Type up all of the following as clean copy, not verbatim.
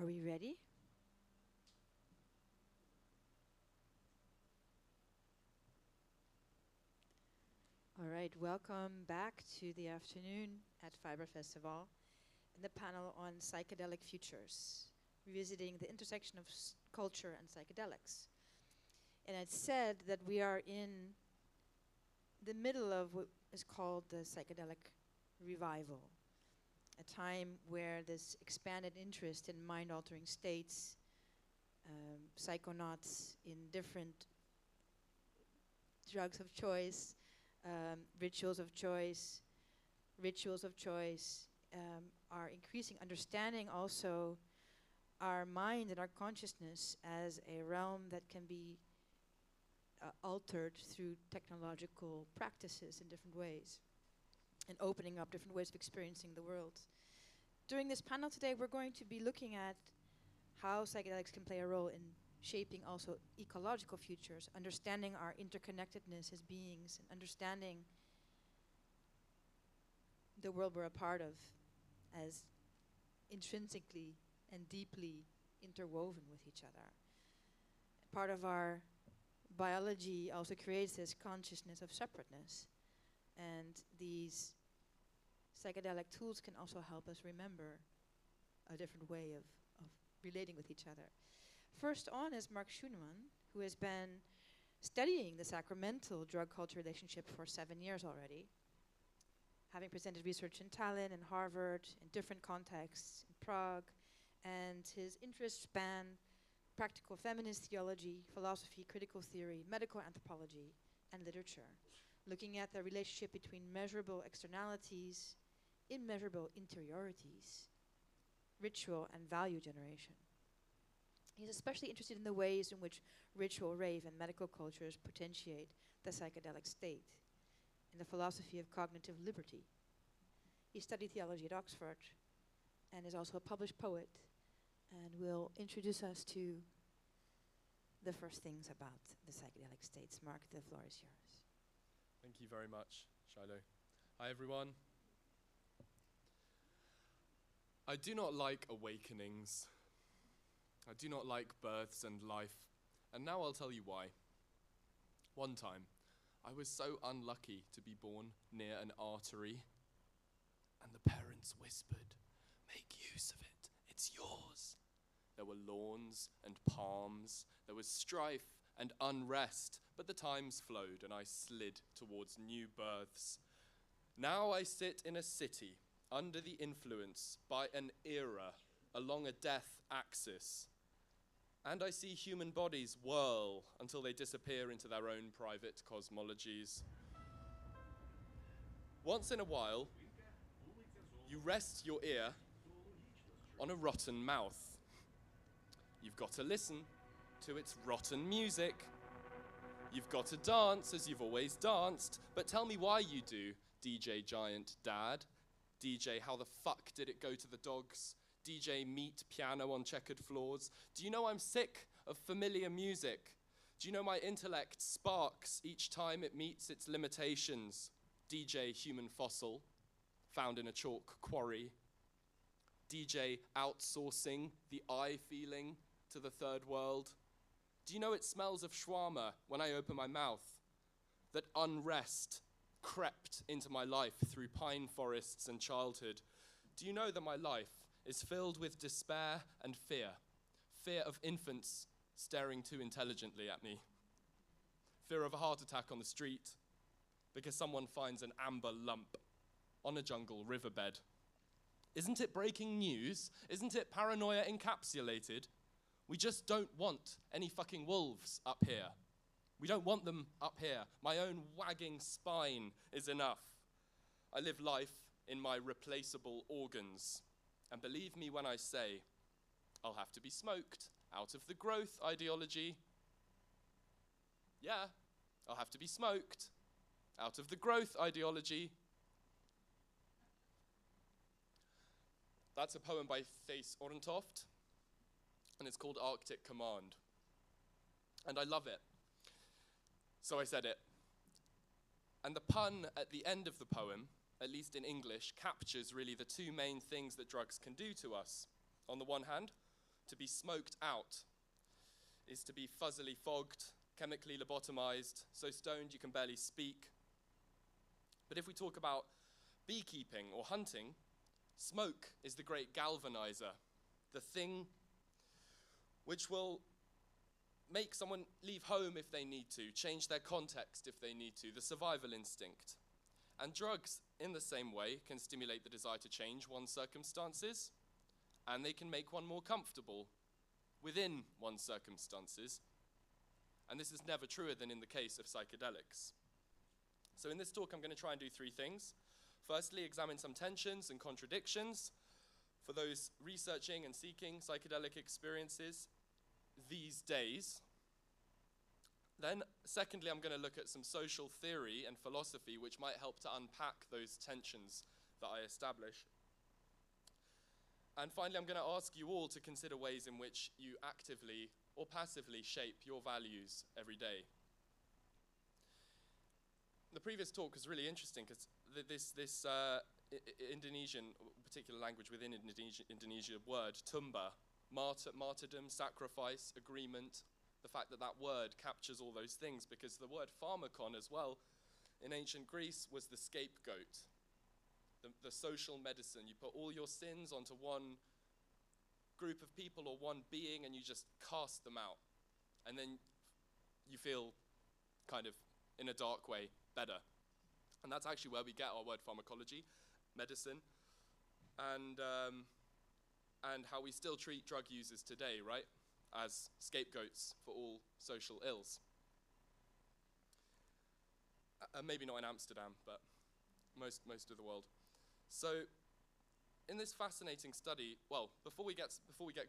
Are we ready? All right, welcome back to the afternoon at Fiber Festival and the panel on psychedelic futures, revisiting the intersection of culture and psychedelics. And it's said that we are in the middle of what is called the Psychedelic Revival, a time where this expanded interest in mind-altering states, psychonauts in different drugs of choice, rituals of choice, are increasing, understanding also our mind and our consciousness as a realm that can be altered through technological practices in different ways, and opening up different ways of experiencing the world. During this panel today, we're going to be looking at how psychedelics can play a role in shaping also ecological futures, understanding our interconnectedness as beings, and understanding the world we're a part of as intrinsically and deeply interwoven with each other. Part of our biology also creates this consciousness of separateness, and these psychedelic tools can also help us remember a different way of relating with each other. First on is Mark Schunemann, who has been studying the sacramental drug-culture relationship for 7 years already, having presented research in Tallinn and Harvard in different contexts, in Prague, and his interests span practical feminist theology, philosophy, critical theory, medical anthropology, and literature, looking at the relationship between measurable externalities, immeasurable interiorities, ritual, and value generation. He's especially interested in the ways in which ritual, rave, and medical cultures potentiate the psychedelic state, in the philosophy of cognitive liberty. He studied theology at Oxford and is also a published poet, and will introduce us to the first things about the psychedelic states. Mark, the floor is yours. Thank you very much, Shailoh. Hi, everyone. I do not like awakenings. I do not like births and life, and now I'll tell you why. One time, I was so unlucky to be born near an artery, and the parents whispered, "Make use of it, it's yours." There were lawns and palms, there was strife and unrest, but the times flowed and I slid towards new births. Now I sit in a city under the influence by an era along a death axis, and I see human bodies whirl until they disappear into their own private cosmologies. Once in a while, you rest your ear on a rotten mouth. You've got to listen to its rotten music. You've got to dance as you've always danced, but tell me why you do, DJ Giant Dad. DJ, how the fuck did it go to the dogs? DJ Meat Piano on checkered floors. Do you know I'm sick of familiar music? Do you know my intellect sparks each time it meets its limitations? DJ Human Fossil, found in a chalk quarry. DJ outsourcing the eye feeling to the third world. Do you know it smells of shawarma when I open my mouth? That unrest crept into my life through pine forests and childhood. Do you know that my life is filled with despair and fear? Fear of infants staring too intelligently at me. Fear of a heart attack on the street because someone finds an amber lump on a jungle riverbed. Isn't it breaking news? Isn't it paranoia encapsulated? We just don't want any fucking wolves up here. We don't want them up here. My own wagging spine is enough. I live life in my replaceable organs. And believe me when I say, I'll have to be smoked out of the growth ideology. Yeah, I'll have to be smoked out of the growth ideology. That's a poem by Thijs Orntoft, and it's called Arctic Command. And I love it. So I said it. And the pun at the end of the poem, at least in English, captures really the two main things that drugs can do to us. On the one hand, To be smoked out is to be fuzzily fogged, chemically lobotomized, so stoned you can barely speak. But if we talk about beekeeping or hunting, smoke is the great galvanizer, the thing which will make someone leave home if they need to, change their context if they need to, the survival instinct. And drugs, in the same way, can stimulate the desire to change one's circumstances, and they can make one more comfortable within one's circumstances. And this is never truer than in the case of psychedelics. So in this talk, I'm going to try and do three things. Firstly, examine some tensions and contradictions for those researching and seeking psychedelic experiences these days. Then, secondly, I'm going to look at some social theory and philosophy which might help to unpack those tensions that I establish. And finally, I'm going to ask you all to consider ways in which you actively or passively shape your values every day. The previous talk was really interesting because this Indonesian, particular language within Indonesia word, tumba, martyrdom, sacrifice, agreement, the fact that that word captures all those things, because the word pharmakon as well in ancient Greece was the scapegoat, the social medicine. You put all your sins onto one group of people or one being and you just cast them out. And then you feel kind of, in a dark way, better. And that's actually where we get our word pharmacology, medicine, and how we still treat drug users today, right, as scapegoats for all social ills. Maybe not in Amsterdam, but most of the world. So, in this fascinating study, well, before we get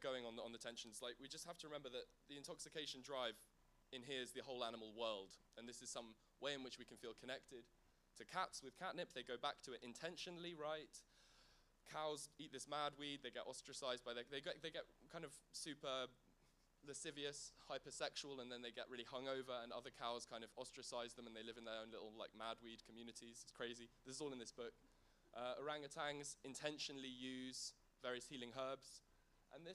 going on the tensions, like, we just have to remember that the intoxication drive in here is the whole animal world, and this is some way in which we can feel connected to cats with catnip. They go back to it intentionally, right? Cows eat this mad weed, they get ostracized by they get kind of super lascivious, hypersexual, and then they get really hungover, and other cows kind of ostracize them, and they live in their own little like mad weed communities. It's crazy. This is all in this book. Orangutans intentionally use various healing herbs, and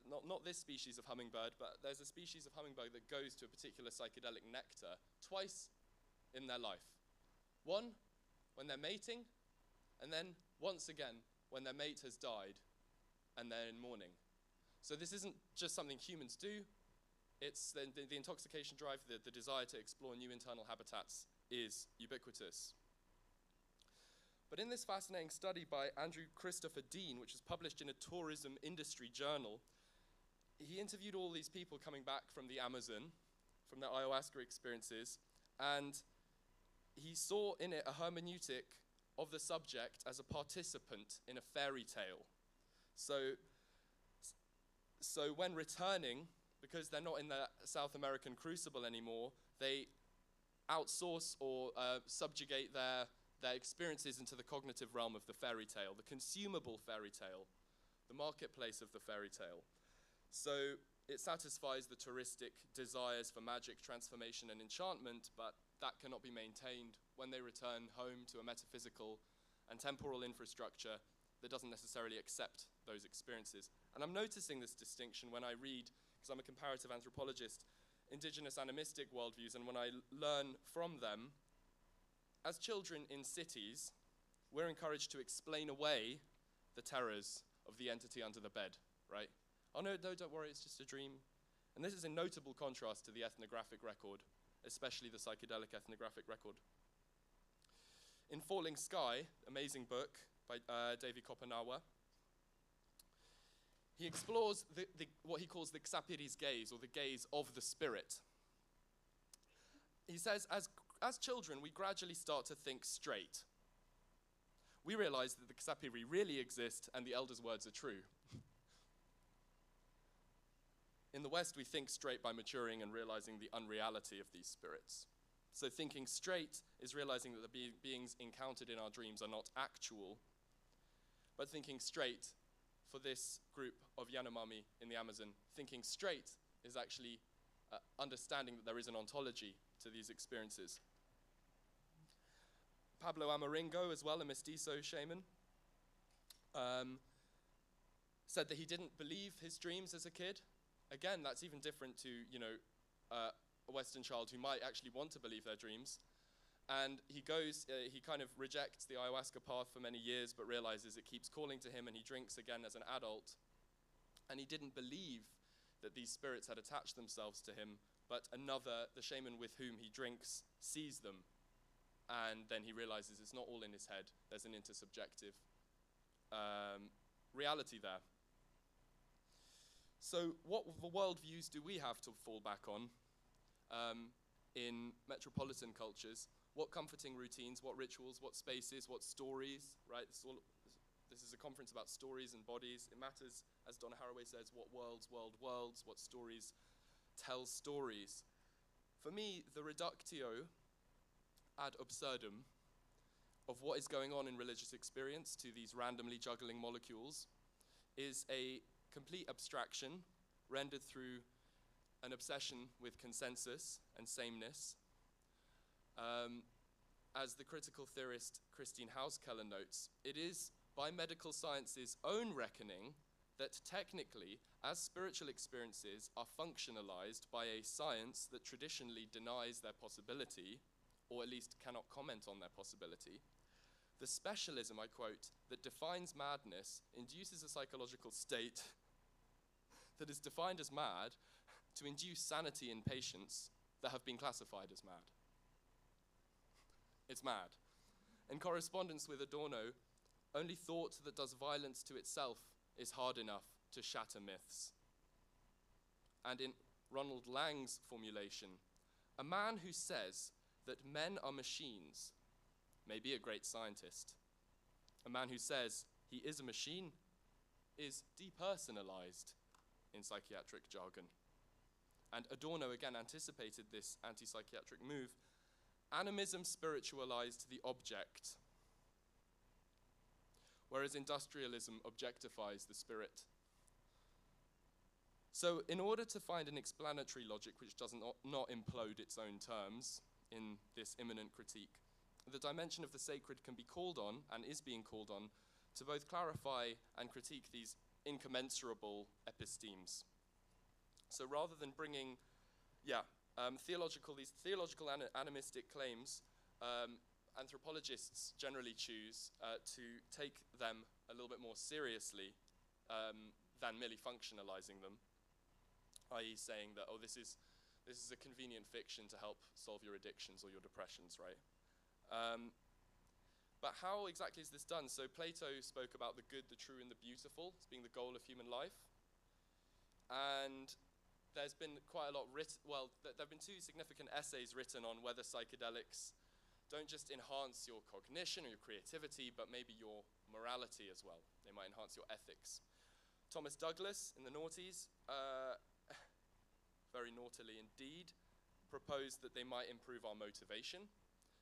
not this species of hummingbird, but there's a species of hummingbird that goes to a particular psychedelic nectar twice in their life. One, when they're mating, and then once again when their mate has died and they're in mourning. So this isn't just something humans do, it's the intoxication drive, the desire to explore new internal habitats is ubiquitous. But in this fascinating study by Andrew Christopher Dean, which was published in a tourism industry journal, he interviewed all these people coming back from the Amazon, from their ayahuasca experiences, and he saw in it a hermeneutic of the subject as a participant in a fairy tale. So when returning, because they're not in the South American crucible anymore, they outsource or subjugate their experiences into the cognitive realm of the fairy tale, the consumable fairy tale, the marketplace of the fairy tale. So it satisfies the touristic desires for magic, transformation, and enchantment, but that cannot be maintained when they return home to a metaphysical and temporal infrastructure that doesn't necessarily accept those experiences. And I'm noticing this distinction when I read, because I'm a comparative anthropologist, indigenous animistic worldviews, and when I learn from them. As children in cities, we're encouraged to explain away the terrors of the entity under the bed, right? Oh no, don't worry, it's just a dream. And this is in notable contrast to the ethnographic record, especially the psychedelic ethnographic record. In Falling Sky, amazing book by David Kopenawa, he explores what he calls the Xapiri's gaze, or the gaze of the spirit. He says, as children, we gradually start to think straight. We realize that the Xapiri really exist and the elders' words are true. In the West, we think straight by maturing and realizing the unreality of these spirits. So thinking straight is realizing that the beings encountered in our dreams are not actual, but thinking straight for this group of Yanomami in the Amazon, thinking straight is actually understanding that there is an ontology to these experiences. Pablo Amaringo as well, a mestizo shaman, said that he didn't believe his dreams as a kid. Again, that's even different to, a Western child who might actually want to believe their dreams. And he kind of rejects the ayahuasca path for many years, but realizes it keeps calling to him, and he drinks again as an adult. And he didn't believe that these spirits had attached themselves to him, but the shaman with whom he drinks, sees them. And then he realizes it's not all in his head. There's an intersubjective reality there. So what worldviews do we have to fall back on in metropolitan cultures? What comforting routines, what rituals, what spaces, what stories, right? This is a conference about stories and bodies. It matters, as Donna Haraway says, what worlds, what stories tell stories. For me, the reductio ad absurdum of what is going on in religious experience to these randomly juggling molecules is a complete abstraction rendered through an obsession with consensus and sameness. As the critical theorist Christine Hauskeller notes, it is by medical science's own reckoning that technically, as spiritual experiences are functionalized by a science that traditionally denies their possibility, or at least cannot comment on their possibility, the specialism, I quote, that defines madness induces a psychological state that is defined as mad to induce sanity in patients that have been classified as mad. It's mad. In correspondence with Adorno, only thought that does violence to itself is hard enough to shatter myths. And in Ronald Lang's formulation, a man who says that men are machines may be a great scientist. A man who says he is a machine is depersonalized in psychiatric jargon. And Adorno again anticipated this anti-psychiatric move. Animism spiritualized the object, whereas industrialism objectifies the spirit. So in order to find an explanatory logic which does not implode its own terms in this imminent critique, the dimension of the sacred can be called on, and is being called on, to both clarify and critique these incommensurable epistemes. So rather than bringing, these theological animistic claims, anthropologists generally choose to take them a little bit more seriously than merely functionalizing them, i.e. saying that, oh, this is a convenient fiction to help solve your addictions or your depressions, right? But how exactly is this done? So Plato spoke about the good, the true, and the beautiful as being the goal of human life. And there's been quite a lot there have been two significant essays written on whether psychedelics don't just enhance your cognition or your creativity, but maybe your morality as well. They might enhance your ethics. Thomas Douglas in the noughties, very naughtily indeed, proposed that they might improve our motivation.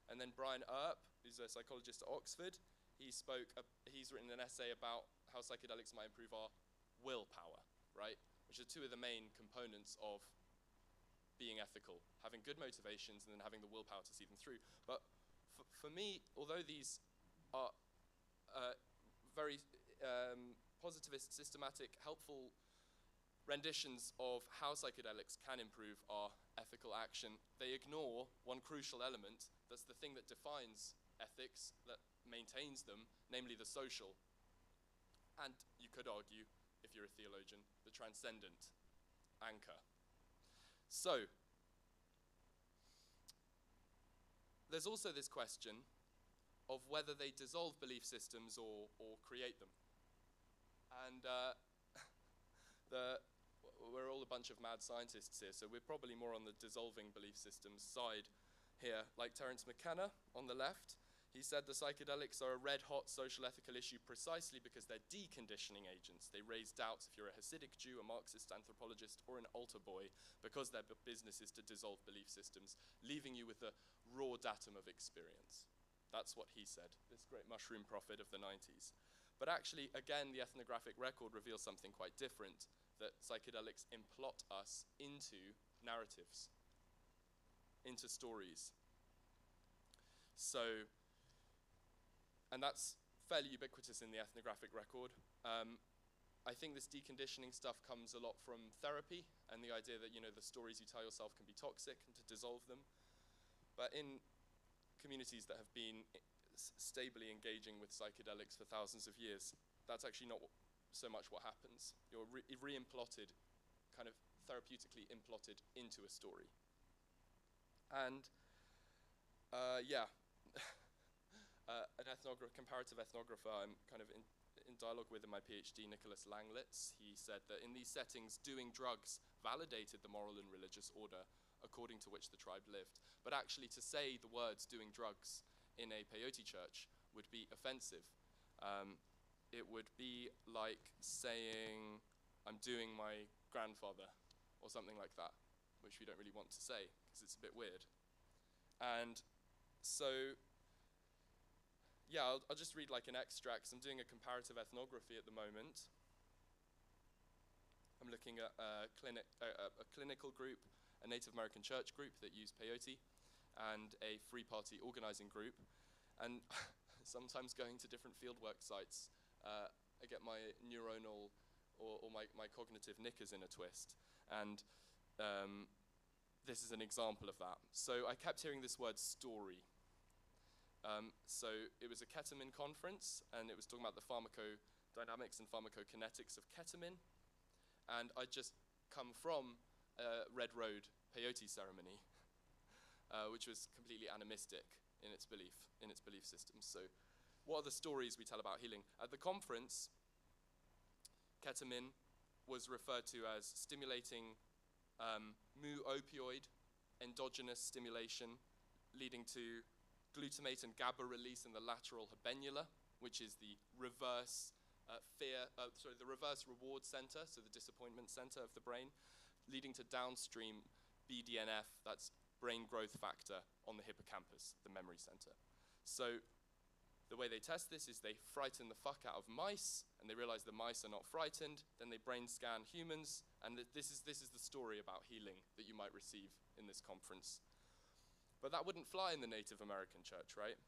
And then Brian Earp, who's a psychologist at Oxford, he's written an essay about how psychedelics might improve our willpower, right? Which are two of the main components of being ethical, having good motivations and then having the willpower to see them through. But for me, although these are very positivist, systematic, helpful renditions of how psychedelics can improve our ethical action, they ignore one crucial element that's the thing that defines ethics, that maintains them, namely the social. And you could argue, if you're a theologian, the transcendent anchor. So, there's also this question of whether they dissolve belief systems or create them. And we're all a bunch of mad scientists here, so we're probably more on the dissolving belief systems side here. Like Terence McKenna on the left, he said the psychedelics are a red-hot social ethical issue precisely because they're deconditioning agents. They raise doubts if you're a Hasidic Jew, a Marxist anthropologist, or an altar boy, because their business is to dissolve belief systems, leaving you with the raw datum of experience. That's what he said, this great mushroom prophet of the 90s. But actually, again, the ethnographic record reveals something quite different, that psychedelics implot us into narratives, into stories. So, and that's fairly ubiquitous in the ethnographic record. I think this deconditioning stuff comes a lot from therapy and the idea that, you know, the stories you tell yourself can be toxic and to dissolve them. But in communities that have been stably engaging with psychedelics for thousands of years, that's actually not so much what happens. You're re-implotted, kind of therapeutically implotted into a story. And yeah, an comparative ethnographer I'm kind of in dialogue with in my PhD, Nicholas Langlitz, he said that in these settings, doing drugs validated the moral and religious order according to which the tribe lived. But actually to say the words doing drugs in a peyote church would be offensive. It would be like saying, I'm doing my grandfather, or something like that, which we don't really want to say, because it's a bit weird. And so, yeah, I'll just read like an extract. I'm doing a comparative ethnography at the moment. I'm looking at a clinical group, a Native American church group that use peyote, and a Free Party organizing group. And sometimes going to different fieldwork sites, I get my neuronal or my cognitive knickers in a twist. And this is an example of that. So I kept hearing this word story. So it was a ketamine conference, and it was talking about the pharmacodynamics and pharmacokinetics of ketamine. And I'd just come from a Red Road peyote ceremony, which was completely animistic in its belief system. So what are the stories we tell about healing? At the conference, ketamine was referred to as stimulating mu opioid endogenous stimulation, leading to glutamate and GABA release in the lateral habenula, which is the reverse the reverse reward center, so the disappointment center of the brain, leading to downstream BDNF, that's brain growth factor, on the hippocampus, the memory center. So the way they test this is they frighten the fuck out of mice, and they realize the mice are not frightened. Then they brain scan humans, and this is the story about healing that you might receive in this conference. But that wouldn't fly in the Native American church, right?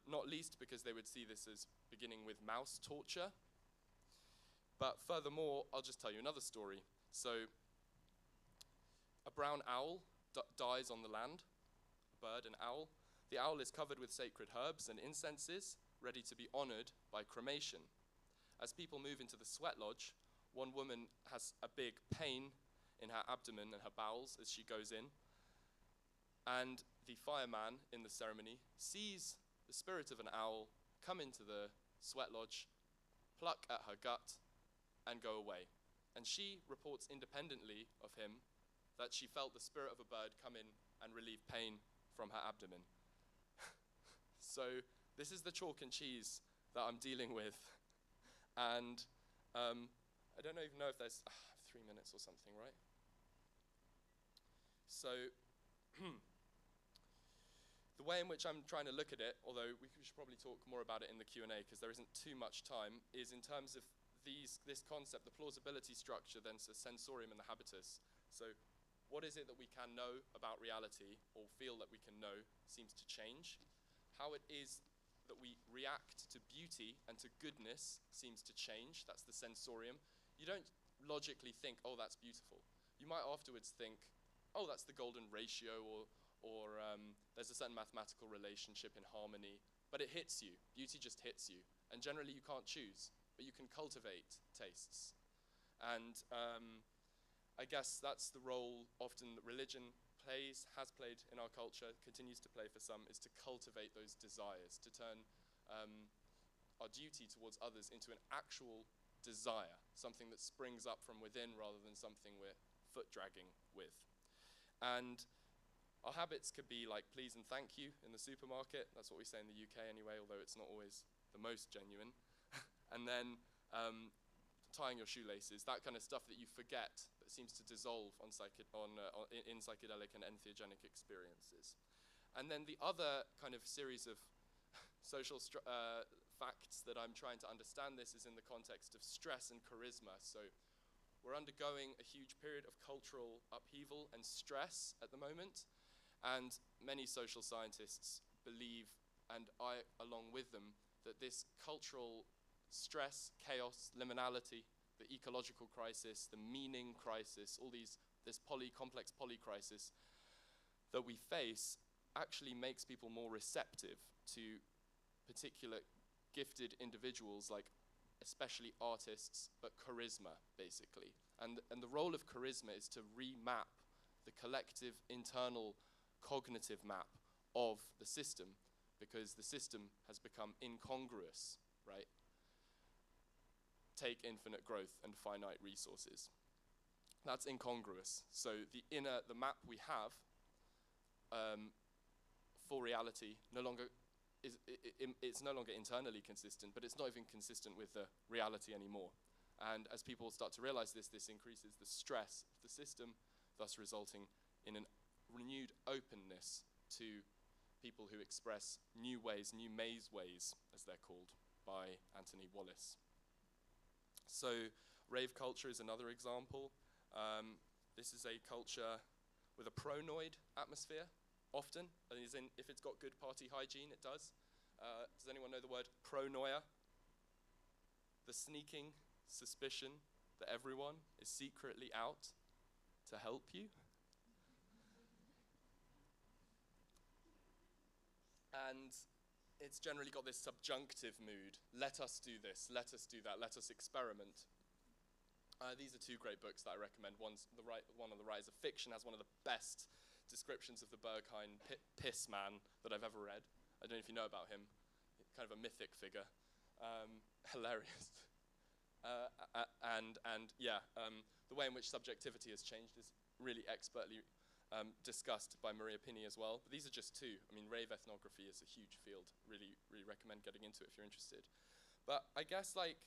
Not least because they would see this as beginning with mouse torture. But furthermore, I'll just tell you another story. So a brown owl dies on the land, a bird, an owl. The owl is covered with sacred herbs and incenses, ready to be honored by cremation. As people move into the sweat lodge, one woman has a big pain in her abdomen and her bowels as she goes in. And the fireman in the ceremony sees the spirit of an owl come into the sweat lodge, pluck at her gut, and go away. And she reports independently of him that she felt the spirit of a bird come in and relieve pain from her abdomen. So this is the chalk and cheese that I'm dealing with. And I don't even know if there's 3 minutes or something, right? So the way in which I'm trying to look at it, although we should probably talk more about it in the Q&A because there isn't too much time, is in terms of this concept, the plausibility structure, then the sensorium and the habitus. So what is it that we can know about reality or feel that we can know seems to change. How it is that we react to beauty and to goodness seems to change. That's the sensorium. You don't logically think, oh, that's beautiful. You might afterwards think, oh, that's the golden ratio, or there's a certain mathematical relationship in harmony, but it hits you. Beauty just hits you. And generally you can't choose, but you can cultivate tastes. And I guess that's the role often that religion has played in our culture, continues to play for some, is to cultivate those desires, to turn our duty towards others into an actual desire, something that springs up from within rather than something we're foot dragging with. And our habits could be like please and thank you in the supermarket. That's what we say in the UK anyway, although it's not always the most genuine. And then tying your shoelaces, that kind of stuff that you forget, that seems to dissolve in psychedelic and entheogenic experiences. And then the other kind of series of social facts that I'm trying to understand this is in the context of stress and charisma. So we're undergoing a huge period of cultural upheaval and stress at the moment, and many social scientists believe, and I along with them, that this cultural stress, chaos, liminality, the ecological crisis, the meaning crisis, all this complex poly-crisis that we face actually makes people more receptive to particular gifted individuals, like especially artists, but charisma, basically. And the role of charisma is to remap the collective internal cognitive map of the system, because the system has become incongruous, right? Take infinite growth and finite resources. That's incongruous. So the map we have for reality no longer it's no longer internally consistent, but it's not even consistent with the reality anymore. And as people start to realize this increases the stress of the system, thus resulting in a renewed openness to people who express new ways, new maze ways, as they're called, by Anthony Wallace. So rave culture is another example. This is a culture with a pronoid atmosphere, often. As in, if it's got good party hygiene, it does. Does anyone know the word pronoia? The sneaking suspicion that everyone is secretly out to help you. And it's generally got this subjunctive mood. Let us do this, let us do that, let us experiment. These are two great books that I recommend. One on the right is a fiction, has one of the best descriptions of the Berghain piss man that I've ever read. I don't know if you know about him. Kind of a mythic figure. Hilarious. The way in which subjectivity has changed is really expertly discussed by Maria Pinney as well. But these are just two. I mean, rave ethnography is a huge field. Really, really recommend getting into it if you're interested. But I guess, like,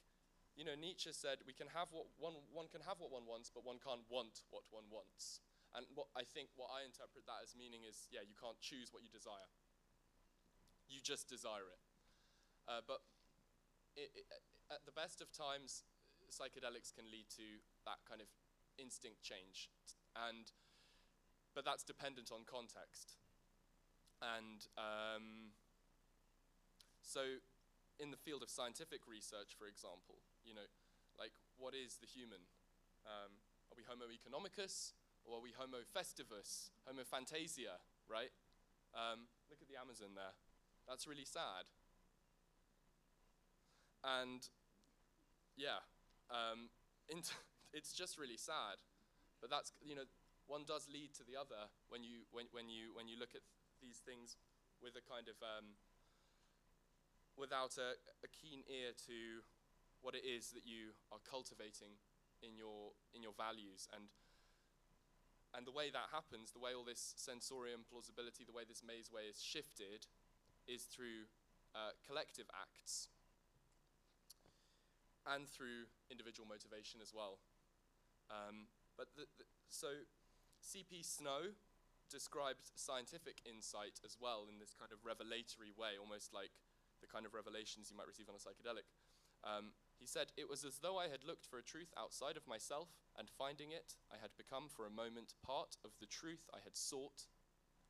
you know, Nietzsche said, one can have what one wants, but one can't want what one wants. And what I interpret that as meaning is, yeah, you can't choose what you desire. You just desire it. But at the best of times, psychedelics can lead to that kind of instinct change. But that's dependent on context. And so in the field of scientific research, for example, you know, like, what is the human? Are we Homo economicus, or are we Homo festivus, Homo fantasia, right? Look at the Amazon there. That's really sad. And yeah, it's just really sad. But that's, you know, one does lead to the other when you look at these things with a kind of without a keen ear to what it is that you are cultivating in your values. And the way that happens, the way all this sensorium plausibility, the way this maze way is shifted, is through collective acts and through individual motivation as well. So C.P. Snow described scientific insight as well in this kind of revelatory way, almost like the kind of revelations you might receive on a psychedelic. He said, "It was as though I had looked for a truth outside of myself, and finding it, I had become for a moment part of the truth I had sought,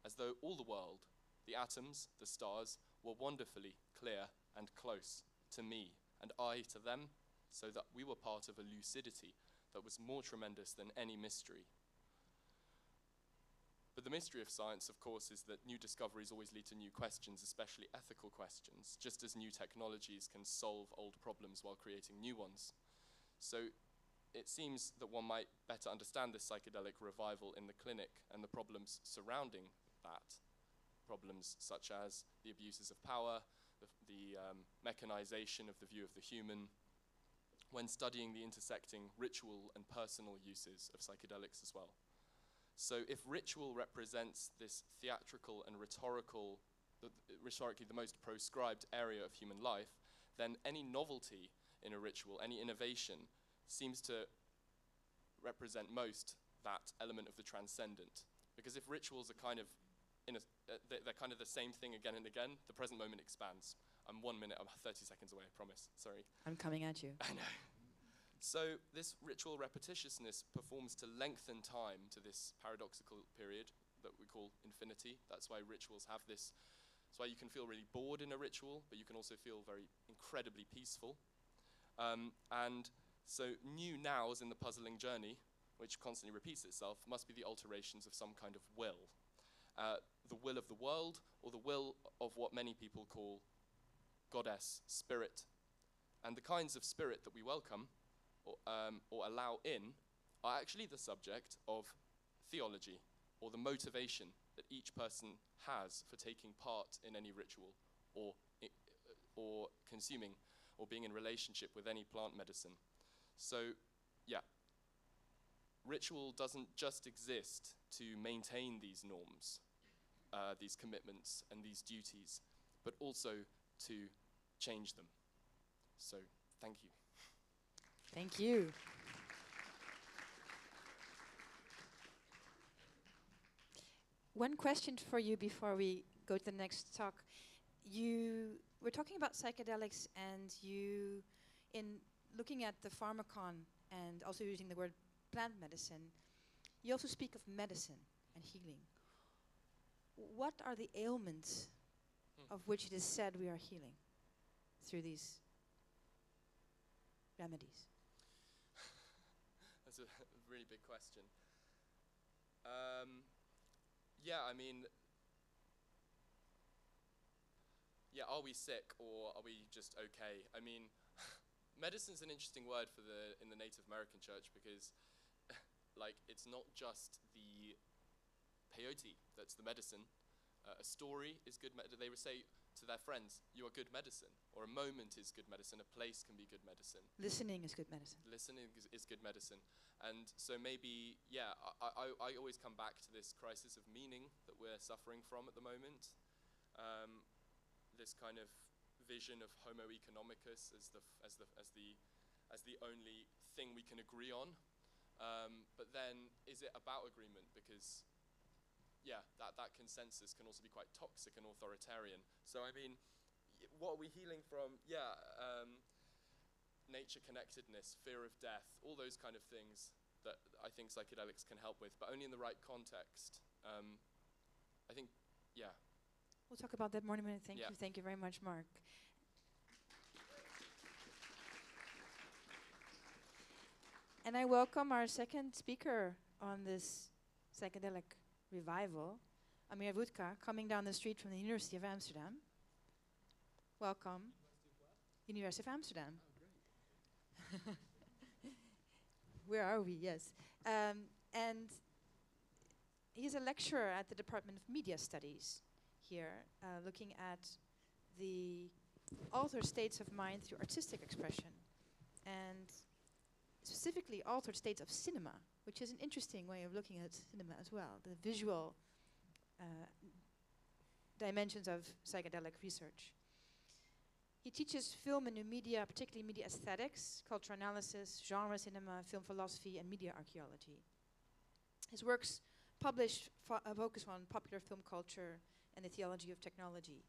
as though all the world, the atoms, the stars, were wonderfully clear and close to me, and I to them, so that we were part of a lucidity that was more tremendous than any mystery." But the mystery of science, of course, is that new discoveries always lead to new questions, especially ethical questions, just as new technologies can solve old problems while creating new ones. So it seems that one might better understand this psychedelic revival in the clinic and the problems surrounding that. Problems such as the abuses of power, the mechanization of the view of the human, when studying the intersecting ritual and personal uses of psychedelics as well. So if ritual represents this theatrical and rhetorically the most proscribed area of human life, then any novelty in a ritual, any innovation, seems to represent most that element of the transcendent. Because if rituals are kind of, they're kind of the same thing again and again, the present moment expands. I'm 1 minute, I'm 30 seconds away, I promise, sorry. I'm coming at you. I know. So this ritual repetitiousness performs to lengthen time to this paradoxical period that we call infinity. That's why rituals have this. That's why you can feel really bored in a ritual, but you can also feel very incredibly peaceful. And so new nows in the puzzling journey, which constantly repeats itself, must be the alterations of some kind of will. The will of the world, or the will of what many people call goddess, spirit. And the kinds of spirit that we welcome or allow in are actually the subject of theology, or the motivation that each person has for taking part in any ritual or consuming or being in relationship with any plant medicine. So, yeah, ritual doesn't just exist to maintain these norms, these commitments and these duties, but also to change them. So, thank you. Thank you. One question for you before we go to the next talk. We're talking about psychedelics, and you, in looking at the pharmacon and also using the word plant medicine, you also speak of medicine and healing. What are the ailments of which it is said we are healing through these remedies? That's a really big question. Yeah, I mean, yeah, are we sick or are we just okay? I mean, medicine's an interesting word for in the Native American church because, like, it's not just the peyote that's the medicine. A story is good medicine. They would say to their friends, you are good medicine. Or a moment is good medicine. A place can be good medicine. Listening is good medicine. Listening is good medicine. And so maybe, yeah, I always come back to this crisis of meaning that we're suffering from at the moment. This kind of vision of Homo economicus as the only thing we can agree on. But then, is it about agreement? Because, yeah, that consensus can also be quite toxic and authoritarian. So, I mean, what are we healing from? Yeah, nature connectedness, fear of death, all those kind of things that I think psychedelics can help with, but only in the right context. I think, yeah. We'll talk about that more in a minute. Thank you. Thank you very much, Mark. And I welcome our second speaker on this psychedelic revival, Amir Vudka, coming down the street from the University of Amsterdam. Welcome. University of Amsterdam. Oh, great. Where are we? Yes. And he's a lecturer at the Department of Media Studies here, looking at the altered states of mind through artistic expression, and specifically altered states of cinema, which is an interesting way of looking at cinema as well, the visual dimensions of psychedelic research. He teaches film and new media, particularly media aesthetics, cultural analysis, genre cinema, film philosophy, and media archaeology. His works published focus on popular film culture and the theology of technology,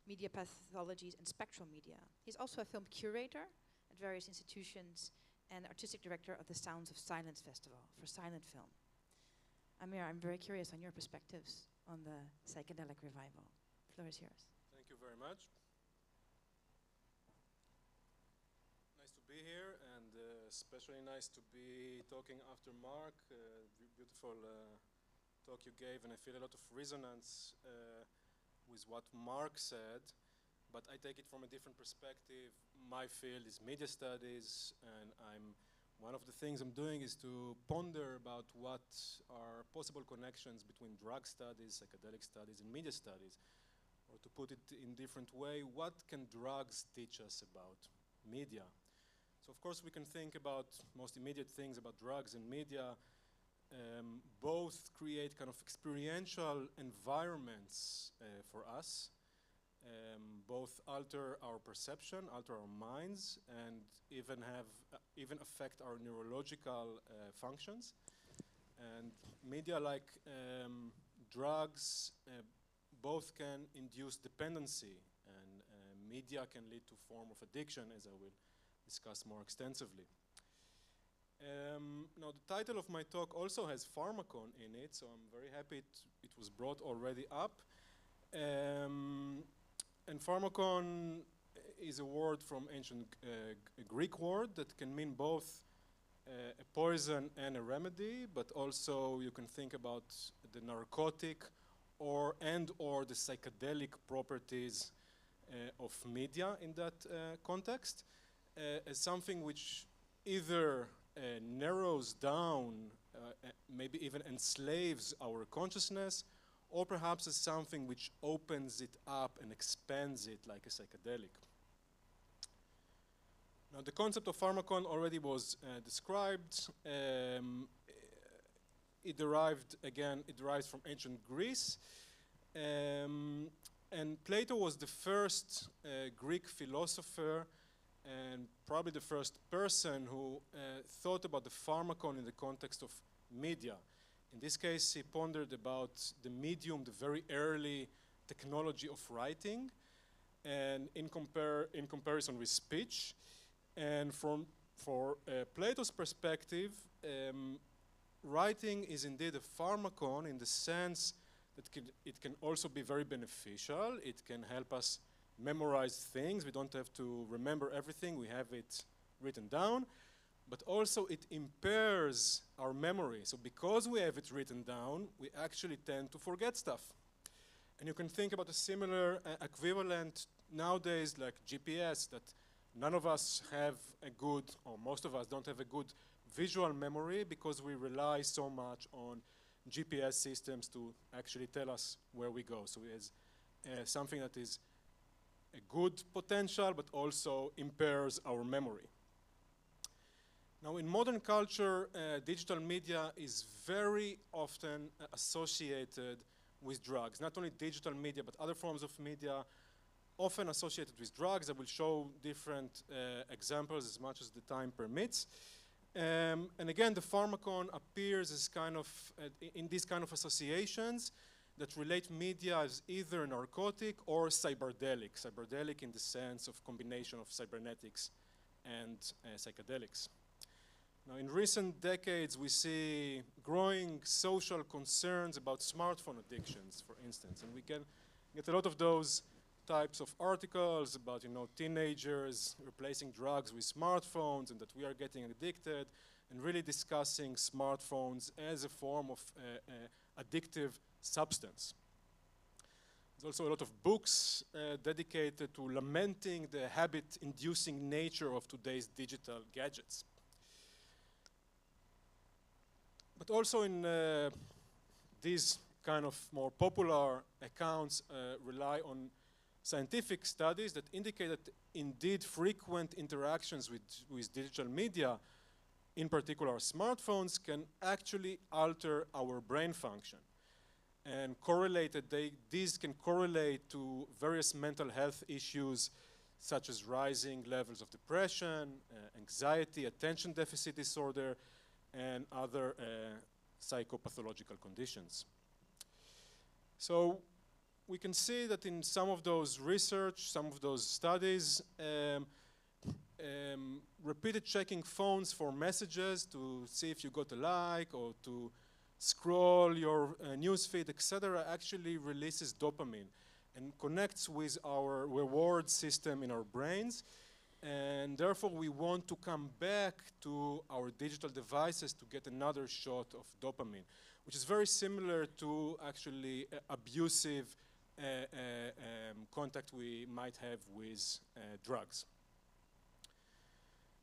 media pathologies, and spectral media. He's also a film curator at various institutions and artistic director of the Sounds of Silence Festival for silent film. Amir, I'm very curious on your perspectives on the psychedelic revival. The floor is yours. Thank you very much. Nice to be here, and especially nice to be talking after Mark. Beautiful talk you gave, and I feel a lot of resonance with what Mark said, but I take it from a different perspective. My field is media studies, and one of the things I'm doing is to ponder about what are possible connections between drug studies, psychedelic studies, and media studies. Or to put it in a different way, what can drugs teach us about media? So of course we can think about most immediate things about drugs and media. Both create kind of experiential environments for us. Both alter our perception, alter our minds, and even affect our neurological functions. And media, like drugs, both can induce dependency, and media can lead to a form of addiction, as I will discuss more extensively. Now, the title of my talk also has pharmacon in it, so I'm very happy it was brought already up. And pharmacon is a word from ancient Greek word that can mean both a poison and a remedy, but also you can think about the narcotic or the psychedelic properties of media in that context as something which either narrows down, maybe even enslaves our consciousness, or perhaps as something which opens it up and expands it like a psychedelic. Now, the concept of pharmakon already was described. It derives from ancient Greece. And Plato was the first Greek philosopher and probably the first person who thought about the pharmakon in the context of media. In this case, he pondered about the medium, the very early technology of writing, and in comparison with speech. And for Plato's perspective, writing is indeed a pharmakon in the sense that it can also be very beneficial. It can help us memorize things. We don't have to remember everything. We have it written down. But also it impairs our memory. So because we have it written down, we actually tend to forget stuff. And you can think about a similar equivalent nowadays like GPS, that none of us have a good, or most of us don't have a good visual memory because we rely so much on GPS systems to actually tell us where we go. So it's something that is a good potential, but also impairs our memory. Now, in modern culture, digital media is very often associated with drugs. Not only digital media, but other forms of media, often associated with drugs. I will show different examples as much as the time permits. And again, the pharmakon appears as kind of, in these kind of associations that relate media as either narcotic or cyberdelic. Cyberdelic in the sense of combination of cybernetics and psychedelics. Now, in recent decades, we see growing social concerns about smartphone addictions, for instance, and we can get a lot of those types of articles about, teenagers replacing drugs with smartphones and that we are getting addicted, and really discussing smartphones as a form of addictive substance. There's also a lot of books dedicated to lamenting the habit-inducing nature of today's digital gadgets. But also in these kind of more popular accounts rely on scientific studies that indicate that indeed frequent interactions with digital media, in particular smartphones, can actually alter our brain function. And these can correlate to various mental health issues such as rising levels of depression, anxiety, attention deficit disorder, and other psychopathological conditions. So we can see that in some of those research, some of those studies, repeated checking phones for messages to see if you got a like or to scroll your newsfeed, etc., actually releases dopamine and connects with our reward system in our brains. And therefore, we want to come back to our digital devices to get another shot of dopamine, which is very similar to actually abusive contact we might have with drugs.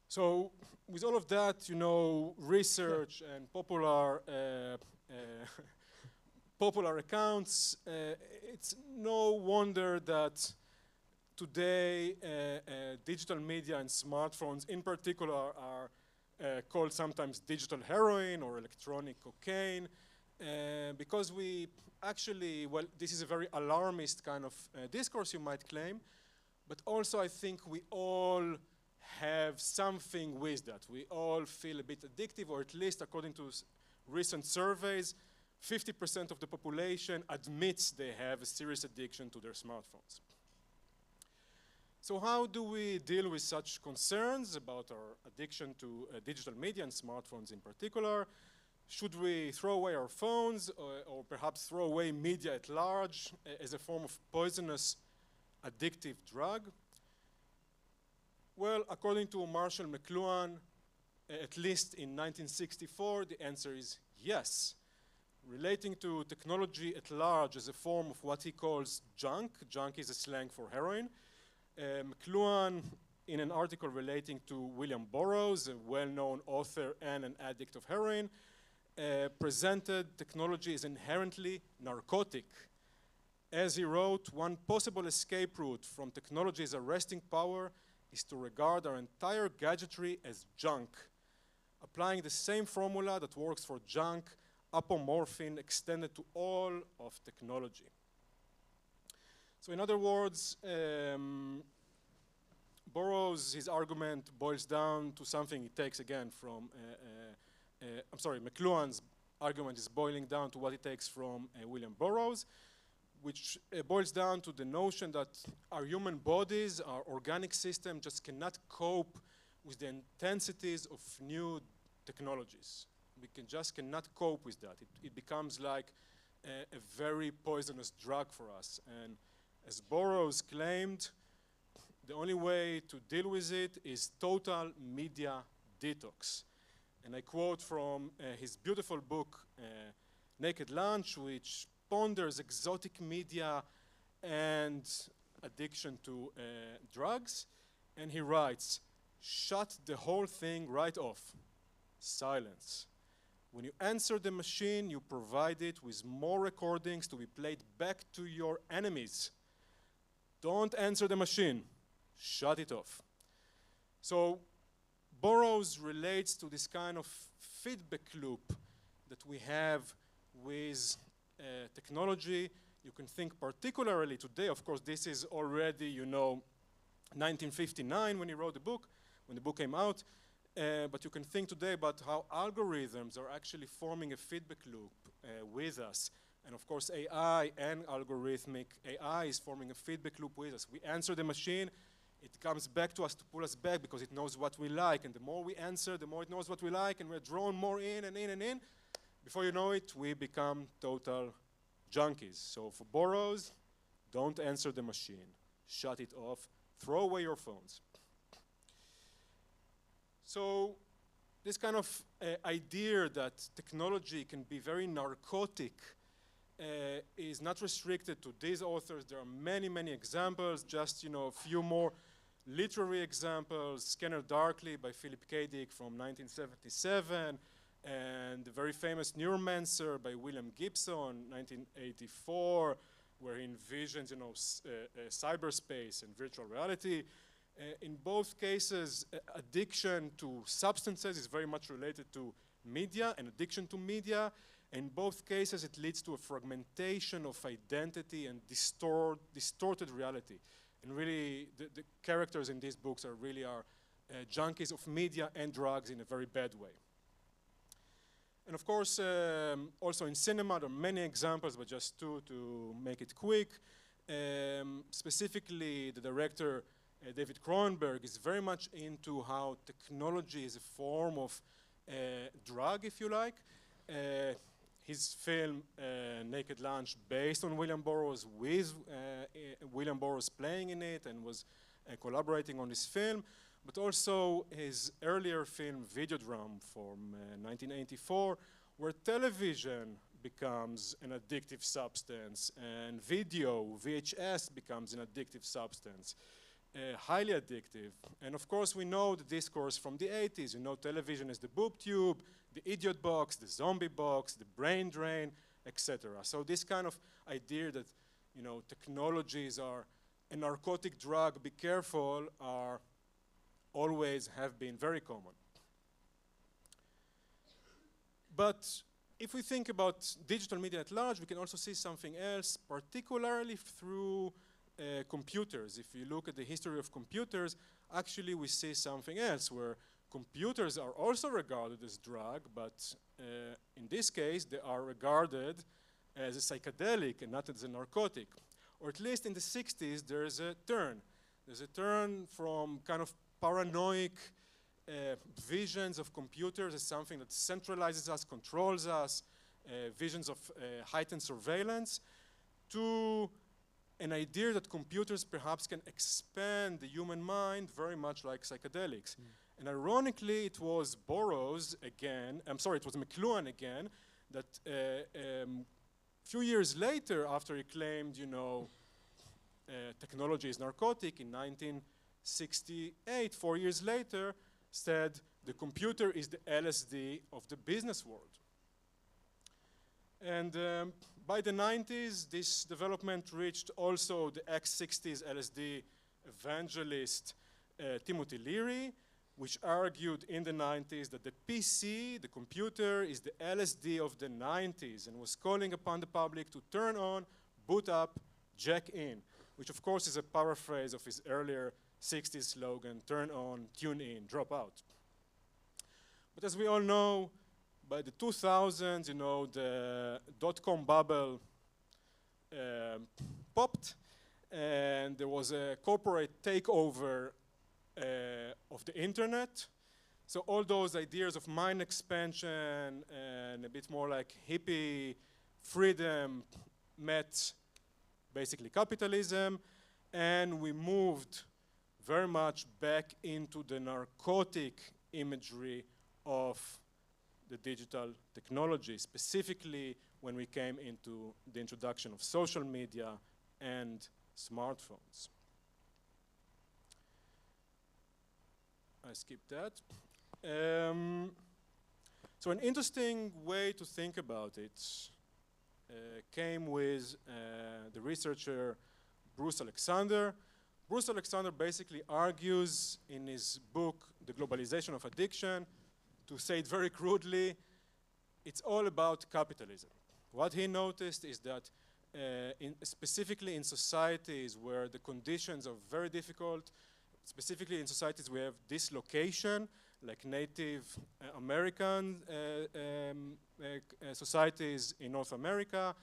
So with all of that, research and popular accounts, it's no wonder that today, digital media and smartphones in particular are called sometimes digital heroin or electronic cocaine, because we actually, well, this is a very alarmist kind of discourse, you might claim, but also I think we all have something with that. We all feel a bit addictive, or at least according to recent surveys, 50% of the population admits they have a serious addiction to their smartphones. So how do we deal with such concerns about our addiction to digital media and smartphones in particular? Should we throw away our phones or perhaps throw away media at large as a form of poisonous addictive drug? Well, according to Marshall McLuhan, at least in 1964, the answer is yes. Relating to technology at large as a form of what he calls junk. Junk is a slang for heroin. McLuhan, in an article relating to William Burroughs, a well-known author and an addict of heroin, presented technology as inherently narcotic. As he wrote, one possible escape route from technology's arresting power is to regard our entire gadgetry as junk, applying the same formula that works for junk, apomorphine extended to all of technology. So in other words, Burroughs, his argument boils down to something he takes again from, McLuhan's argument is boiling down to what he takes from William Burroughs, which boils down to the notion that our human bodies, our organic system just cannot cope with the intensities of new technologies. We just cannot cope with that. It becomes like a very poisonous drug for us. And as Burroughs claimed, the only way to deal with it is total media detox. And I quote from his beautiful book, Naked Lunch, which ponders exotic media and addiction to drugs. And he writes, "Shut the whole thing right off. Silence. When you answer the machine, you provide it with more recordings to be played back to your enemies. Don't answer the machine. Shut it off." So Burroughs relates to this kind of feedback loop that we have with technology. You can think particularly today, of course, this is already, 1959 when he wrote the book, when the book came out. But you can think today about how algorithms are actually forming a feedback loop with us. And of course, AI and algorithmic AI is forming a feedback loop with us. We answer the machine, it comes back to us to pull us back because it knows what we like. And the more we answer, the more it knows what we like, and we're drawn more in and in and in. Before you know it, we become total junkies. So for Burroughs, don't answer the machine. Shut it off. Throw away your phones. So this kind of idea that technology can be very narcotic is not restricted to these authors. There are many, many examples, just a few more literary examples. Scanner Darkly by Philip K. Dick from 1977, and the very famous Neuromancer by William Gibson, 1984, where he envisions cyberspace and virtual reality. In both cases, addiction to substances is very much related to media and addiction to media. In both cases, it leads to a fragmentation of identity and distorted reality. And really, the characters in these books are junkies of media and drugs in a very bad way. And of course, also in cinema, there are many examples, but just two to make it quick. Specifically, the director, David Cronenberg, is very much into how technology is a form of drug, if you like. His film, Naked Lunch, based on William Burroughs, with William Burroughs playing in it and was collaborating on this film, but also his earlier film, Videodrome, from 1984, where television becomes an addictive substance and video, VHS, becomes an addictive substance. Highly addictive. And of course, we know the discourse from the 80s. Television is the boob tube, the idiot box, the zombie box, the brain drain, etc. So this kind of idea that, technologies are a narcotic drug, be careful, are always have been very common. But if we think about digital media at large, we can also see something else, particularly through computers. If you look at the history of computers, actually we see something else, where computers are also regarded as drug, but in this case they are regarded as a psychedelic and not as a narcotic. Or at least in the 60s there's a turn. There's a turn from kind of paranoid visions of computers as something that centralizes us, controls us, visions of heightened surveillance, to an idea that computers perhaps can expand the human mind very much like psychedelics. And ironically, it was Burroughs again, it was McLuhan again, that few years later, after he claimed, technology is narcotic in 1968, 4 years later, said the computer is the LSD of the business world. And by the 90s, this development reached also the ex-60s LSD evangelist Timothy Leary, which argued in the 90s that the PC, the computer, is the LSD of the 90s and was calling upon the public to turn on, boot up, jack in, which of course is a paraphrase of his earlier 60s slogan, turn on, tune in, drop out. But as we all know, by the 2000s, the dot-com bubble popped, and there was a corporate takeover of the internet. So all those ideas of mind expansion and a bit more like hippie freedom met basically capitalism, and we moved very much back into the narcotic imagery of the digital technology, specifically when we came into the introduction of social media and smartphones. I skipped that. So an interesting way to think about it came with the researcher Bruce Alexander. Bruce Alexander basically argues in his book, The Globalization of Addiction, to say it very crudely, it's all about capitalism. What he noticed is that specifically in societies where the conditions are very difficult, specifically in societies we have dislocation, like Native American societies in North America,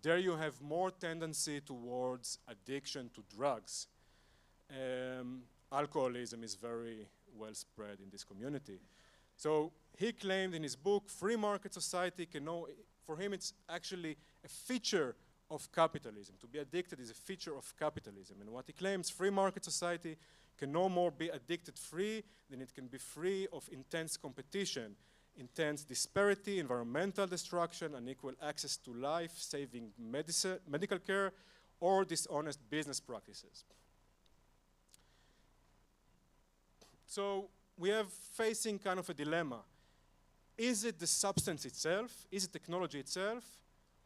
there you have more tendency towards addiction to drugs. Alcoholism is very well spread in this community. So he claimed in his book, free market society for him it's actually a feature of capitalism. To be addicted is a feature of capitalism. And what he claims, free market society can no more be addicted free than it can be free of intense competition, intense disparity, environmental destruction, unequal access to life-saving medical care, or dishonest business practices. So we have facing kind of a dilemma. Is it the substance itself? Is it technology itself?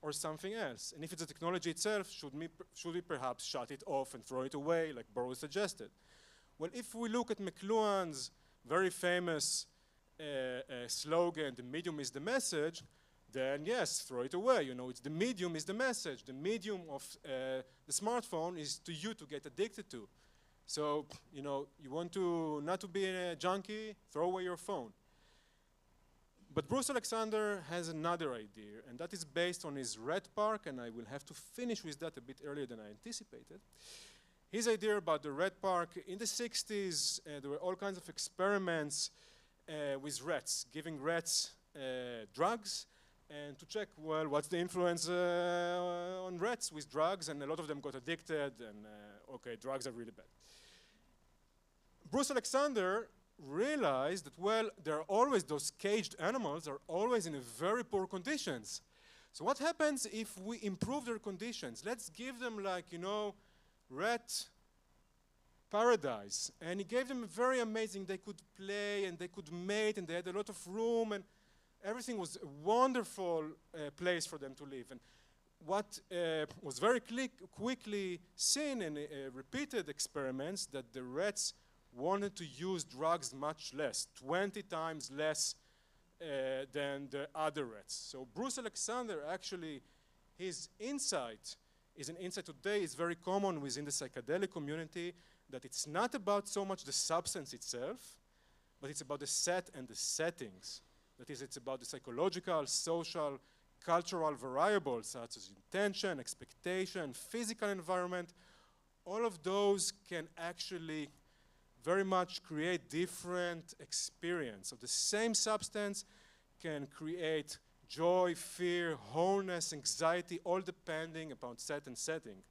Or something else? And if it's the technology itself, should we perhaps shut it off and throw it away, like Burroughs suggested? Well, if we look at McLuhan's very famous slogan, the medium is the message, then yes, throw it away. It's the medium is the message. The medium of the smartphone is to you to get addicted to. So, you want to not to be a junkie, throw away your phone. But Bruce Alexander has another idea, and that is based on his Red Park, and I will have to finish with that a bit earlier than I anticipated. His idea about the Red Park, in the 60s, there were all kinds of experiments with rats, giving rats drugs, and to check, well, what's the influence on rats with drugs, and a lot of them got addicted, and okay, drugs are really bad. Bruce Alexander realized that, well, there are always those caged animals are always in a very poor conditions. So what happens if we improve their conditions? Let's give them rat paradise. And he gave them a very amazing, they could play and they could mate and they had a lot of room and everything was a wonderful place for them to live. And what was very quickly seen in repeated experiments that the rats wanted to use drugs much less, 20 times less than the other rats. So Bruce Alexander actually, his insight is an insight today is very common within the psychedelic community, that it's not about so much the substance itself, but it's about the set and the settings. That is, it's about the psychological, social, cultural variables such as intention, expectation, physical environment. All of those can actually very much create different experience. So the same substance can create joy, fear, wholeness, anxiety, all depending upon set and setting.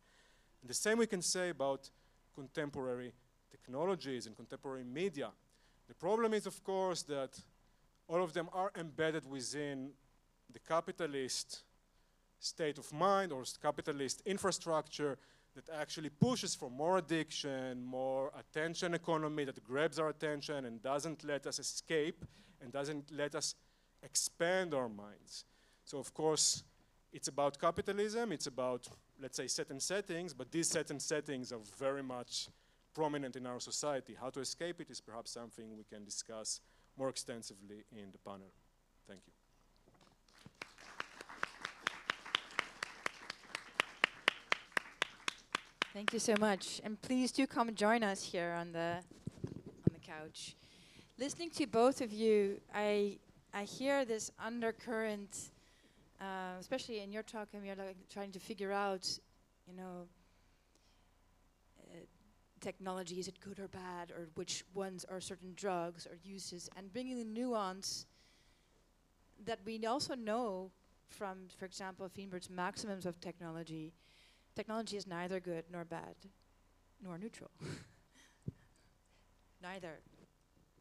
And the same we can say about contemporary technologies and contemporary media. The problem is, of course, that all of them are embedded within the capitalist state of mind or capitalist infrastructure that actually pushes for more addiction, more attention economy that grabs our attention and doesn't let us escape and doesn't let us expand our minds. So of course, it's about capitalism, it's about, let's say, certain settings, but these certain settings are very much prominent in our society. How to escape it is perhaps something we can discuss more extensively in the panel. Thank you. Thank you so much. And please do come join us here on the couch. Listening to both of you, I hear this undercurrent, especially in your talk, Amir, like trying to figure out, you know, technology, is it good or bad, or which ones are certain drugs or uses, and bringing the nuance that we also know from, for example, Feenberg's maxims of technology. Technology is neither good nor bad, nor neutral. Neither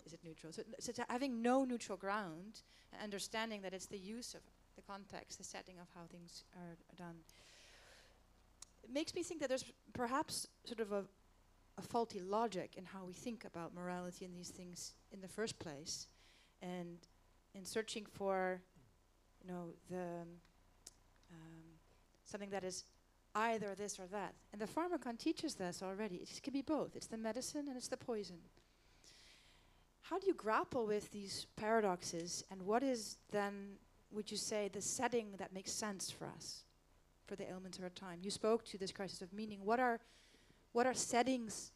is it neutral. So having no neutral ground, and understanding that it's the use of the context, the setting of how things are done. It makes me think that there's perhaps sort of a faulty logic in how we think about morality and these things in the first place, and in searching for, you know, the something that is either this or that. And the pharmacon teaches this already. It can be both. It's the medicine and it's the poison. How do you grapple with these paradoxes, and what is then, would you say, the setting that makes sense for us, for the ailments of our time? You spoke to this crisis of meaning. What are settings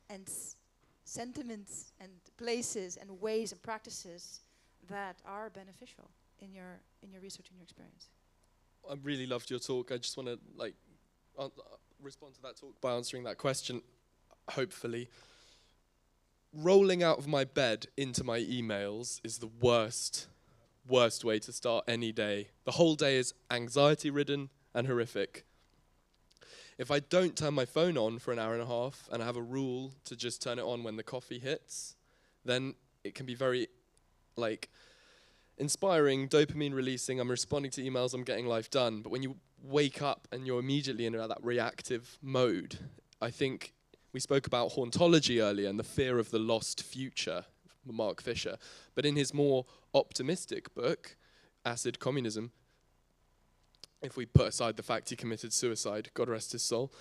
and sentiments and places and ways and practices that are beneficial in your research and your experience? I really loved your talk. I just want to respond to that talk by answering that question, hopefully. Rolling out of my bed into my emails is the worst way to start any day. The whole day is anxiety-ridden and horrific. If I don't turn my phone on for an hour and a half, and I have a rule to just turn it on when the coffee hits, then it can be very, inspiring, dopamine releasing, I'm responding to emails, I'm getting life done. But when you wake up and you're immediately in that reactive mode, I think we spoke about hauntology earlier and the fear of the lost future, Mark Fisher. But in his more optimistic book, Acid Communism, if we put aside the fact he committed suicide, God rest his soul,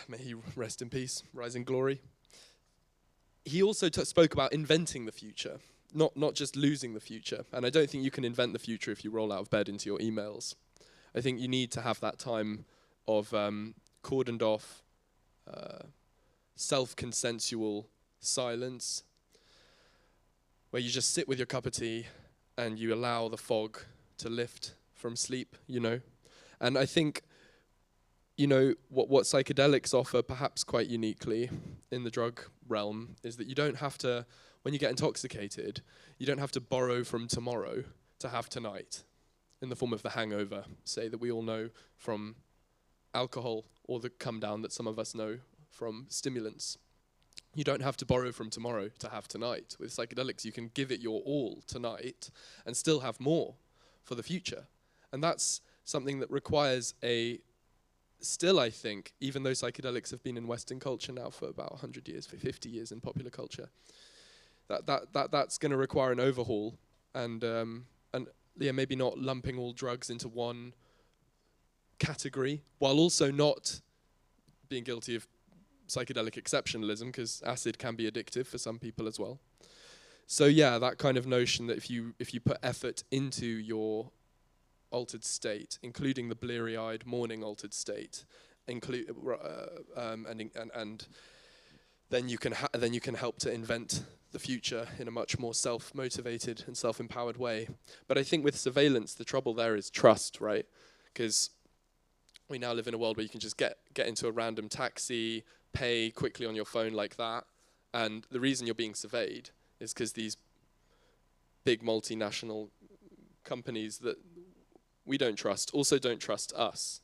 may he rest in peace, rise in glory. He also spoke about inventing the future. Not just losing the future. And I don't think you can invent the future if you roll out of bed into your emails. I think you need to have that time of cordoned off, self-consensual silence, where you just sit with your cup of tea and you allow the fog to lift from sleep, you know. And I think, you know, what psychedelics offer, perhaps quite uniquely in the drug realm, is that you don't have to, when you get intoxicated, you don't have to borrow from tomorrow to have tonight, in the form of the hangover, say, that we all know from alcohol, or the come down that some of us know from stimulants. You don't have to borrow from tomorrow to have tonight. With psychedelics, you can give it your all tonight and still have more for the future. And that's something that requires still, I think, even though psychedelics have been in Western culture now for about 100 years, for 50 years in popular culture, that's going to require an overhaul, and yeah, maybe not lumping all drugs into one category, while also not being guilty of psychedelic exceptionalism, because acid can be addictive for some people as well. So yeah, that kind of notion that if you put effort into your altered state, including the bleary-eyed morning altered state, and then you can help to invent the future in a much more self-motivated and self-empowered way. But I think with surveillance, the trouble there is trust, right? Because we now live in a world where you can just get into a random taxi, pay quickly on your phone like that, and the reason you're being surveyed is because these big multinational companies that we don't trust also don't trust us.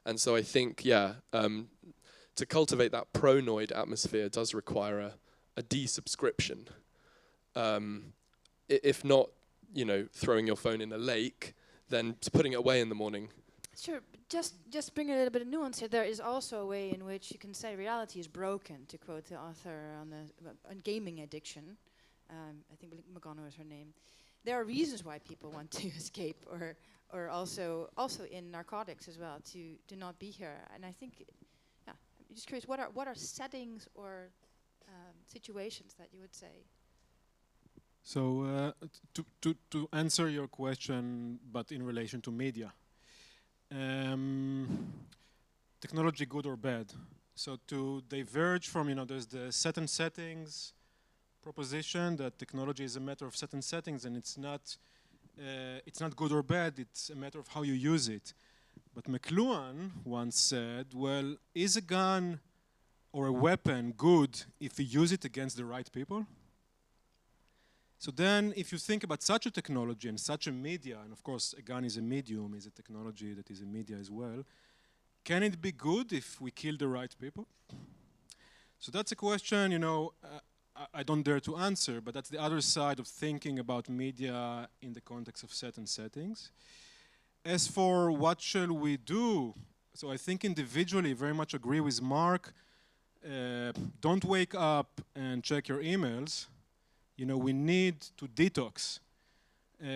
And so I think, to cultivate that pronoid atmosphere does require a desubscription. If not, throwing your phone in a lake, then putting it away in the morning. Sure, just bring a little bit of nuance here. There is also a way in which you can say reality is broken, to quote the author on gaming addiction. I think Magano is her name. There are reasons why people want to escape, or also in narcotics as well, to not be here. And I think, I'm just curious, what are settings or situations that you would say? So to answer your question, but in relation to media, technology good or bad? So to diverge from, there's the set and settings proposition that technology is a matter of set and settings, and it's not good or bad, it's a matter of how you use it. But McLuhan once said, well, is a gun or a weapon good if you use it against the right people? So then, if you think about such a technology and such a media, and of course a gun is a medium, is a technology that is a media as well, can it be good if we kill the right people? So that's a question, I don't dare to answer, but that's the other side of thinking about media in the context of set and settings. As for what shall we do, so I think individually very much agree with Mark. Don't wake up and check your emails. We need to detox.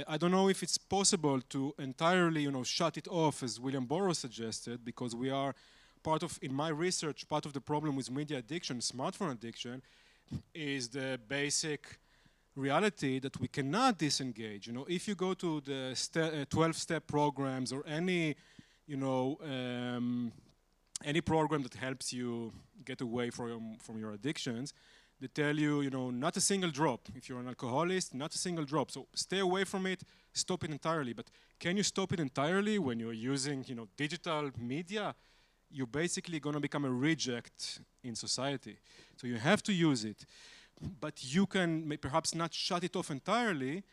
I don't know if it's possible to entirely, shut it off, as William Burroughs suggested, because we are in my research, part of the problem with media addiction, smartphone addiction, is the basic reality that we cannot disengage. If you go to the 12-step programs or any program that helps you get away from your addictions, they tell you, not a single drop. If you're an alcoholist, not a single drop. So stay away from it, stop it entirely. But can you stop it entirely when you're using, digital media? You're basically going to become a reject in society. So you have to use it. But you can perhaps not shut it off entirely,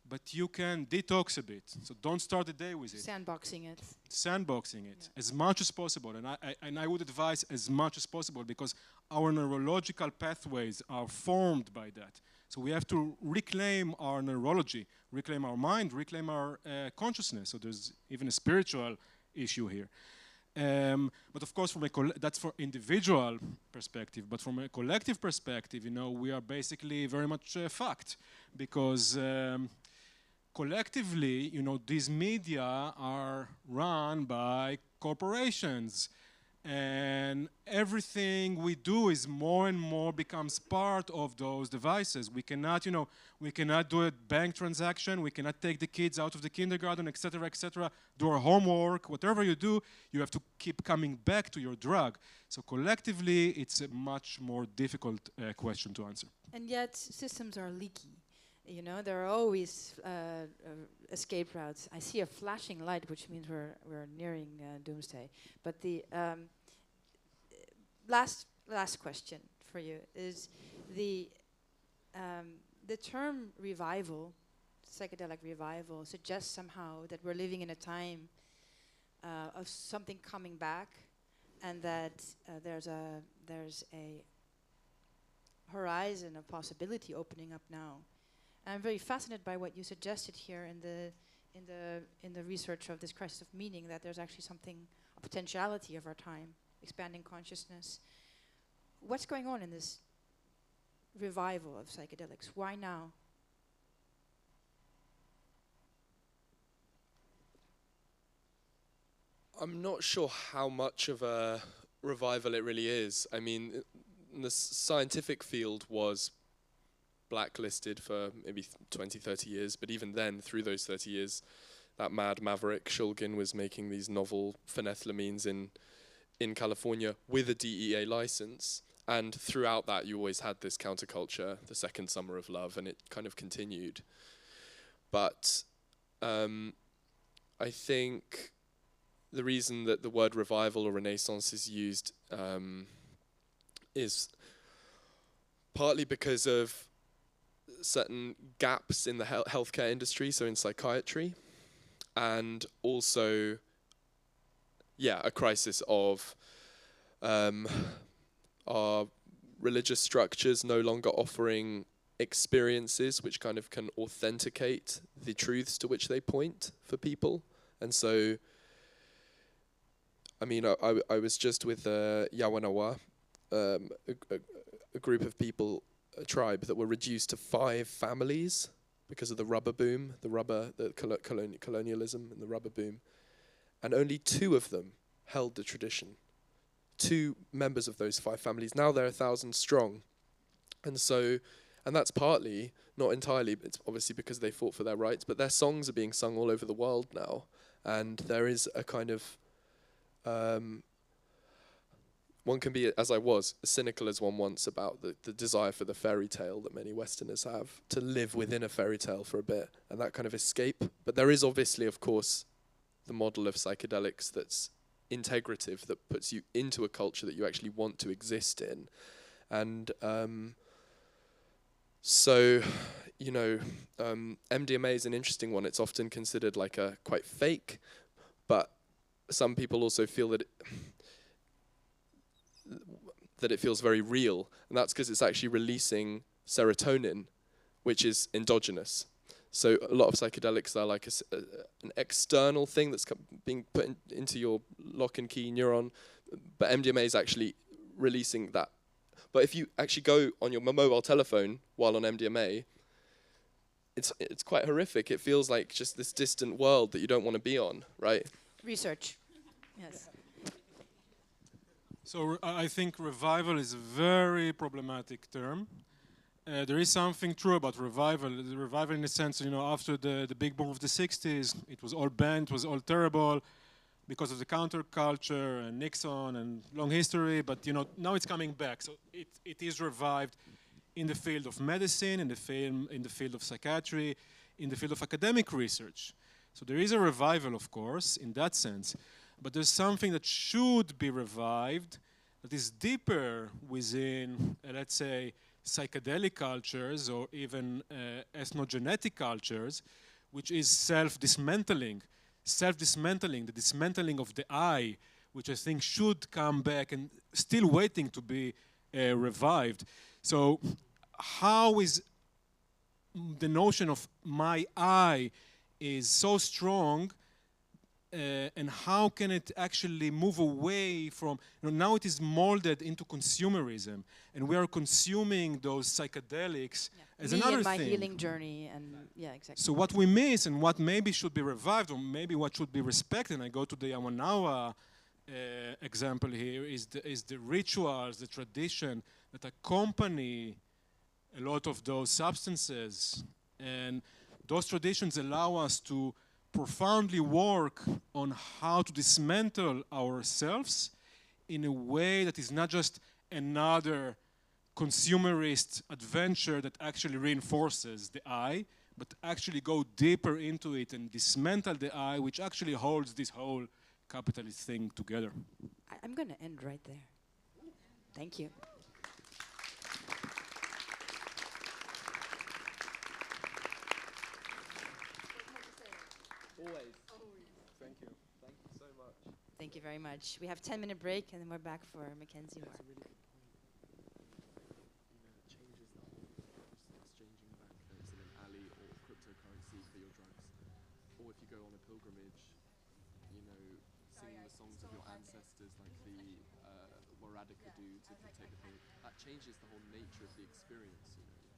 but you can detox a bit. So don't start the day with it. Sandboxing it. Sandboxing it as much as possible. And I would advise as much as possible, because our neurological pathways are formed by that. So we have to reclaim our neurology, reclaim our mind, reclaim our consciousness. So there's even a spiritual issue here. But of course, that's for individual perspective. But from a collective perspective, we are basically very much fucked, because collectively, these media are run by corporations, and everything we do is more and more becomes part of those devices. We cannot, do a bank transaction. We cannot take the kids out of the kindergarten, etc., do our homework. Whatever you do, you have to keep coming back to your drug. So collectively, it's a much more difficult question to answer. And yet, systems are leaky. There are always escape routes. I see a flashing light, which means we're nearing doomsday. But the last question for you is the term revival, psychedelic revival, suggests somehow that we're living in a time of something coming back, and that there's a horizon of possibility opening up now. I'm very fascinated by what you suggested here in the research of this crisis of meaning, that there's actually a potentiality of our time, expanding consciousness. What's going on in this revival of psychedelics? Why now? I'm not sure how much of a revival it really is. I mean, the scientific field was blacklisted for maybe 20, 30 years, but even then, through those 30 years, that mad maverick Shulgin was making these novel phenethylamines in California with a DEA license, and throughout that you always had this counterculture, the second summer of love, and it kind of continued. But I think the reason that the word revival or renaissance is used is partly because of certain gaps in the healthcare industry, so in psychiatry, and also a crisis of our religious structures no longer offering experiences which kind of can authenticate the truths to which they point for people. And so, I mean, I was just with Yawanawa, a group of people, a tribe that were reduced to 5 families because of the rubber boom, the colonialism and the rubber boom. And only 2 of them held the tradition. 2 members of those 5 families. Now they're 1,000 strong. And so, and that's partly, not entirely, it's obviously because they fought for their rights, but their songs are being sung all over the world now. And there is a kind of, one can be, as I was, as cynical as one wants about the desire for the fairy tale that many Westerners have, to live within a fairy tale for a bit, and that kind of escape. But there is obviously, of course, the model of psychedelics that's integrative, that puts you into a culture that you actually want to exist in. And so, you know, MDMA is an interesting one. It's often considered like a quite fake, but some people also feel that it feels very real, and that's because it's actually releasing serotonin, which is endogenous. So a lot of psychedelics are like an external thing that's being put into your lock and key neuron, but MDMA is actually releasing that. But if you actually go on your mobile telephone while on MDMA, it's quite horrific. It feels like just this distant world that you don't want to be on, right? Research, yes. So I think revival is a very problematic term. There is something true about revival. The revival in the sense, you know, after the big boom of the 60s, it was all banned, it was all terrible because of the counterculture and Nixon and long history, but you know, now it's coming back. So it is revived in the field of medicine, in the field of psychiatry, in the field of academic research. So there is a revival, of course, in that sense. But there's something that should be revived that is deeper within, let's say, psychedelic cultures or even ethnogenetic cultures, which is self-dismantling. Self-dismantling, the dismantling of the I, which I think should come back and still waiting to be revived. So how is the notion of my I is so strong, and how can it actually move away from, you know, now it is molded into consumerism, and we are consuming those psychedelics as another my thing. healing journey, and yeah, exactly. So what we miss and what maybe should be revived, or maybe what should be respected, and I go to the Yawanawa example here, is the rituals, the tradition that accompany a lot of those substances. And those traditions allow us to profoundly work on how to dismantle ourselves in a way that is not just another consumerist adventure that actually reinforces the I, but actually go deeper into it and dismantle the I, which actually holds this whole capitalist thing together. I'm going to end right there. Thank you. Always. Thank you. Thank you so much. Thank you very much. We have 10-minute break, and then we're back for Mackenzie Moore. That's a really good point. You know, it changes the whole just exchanging banknotes in an alley or cryptocurrency for your drugs. Or if you go on a pilgrimage, you know, singing the songs of your ancestors like the Waradika do to protect the thing. That changes the whole nature of the experience, you know.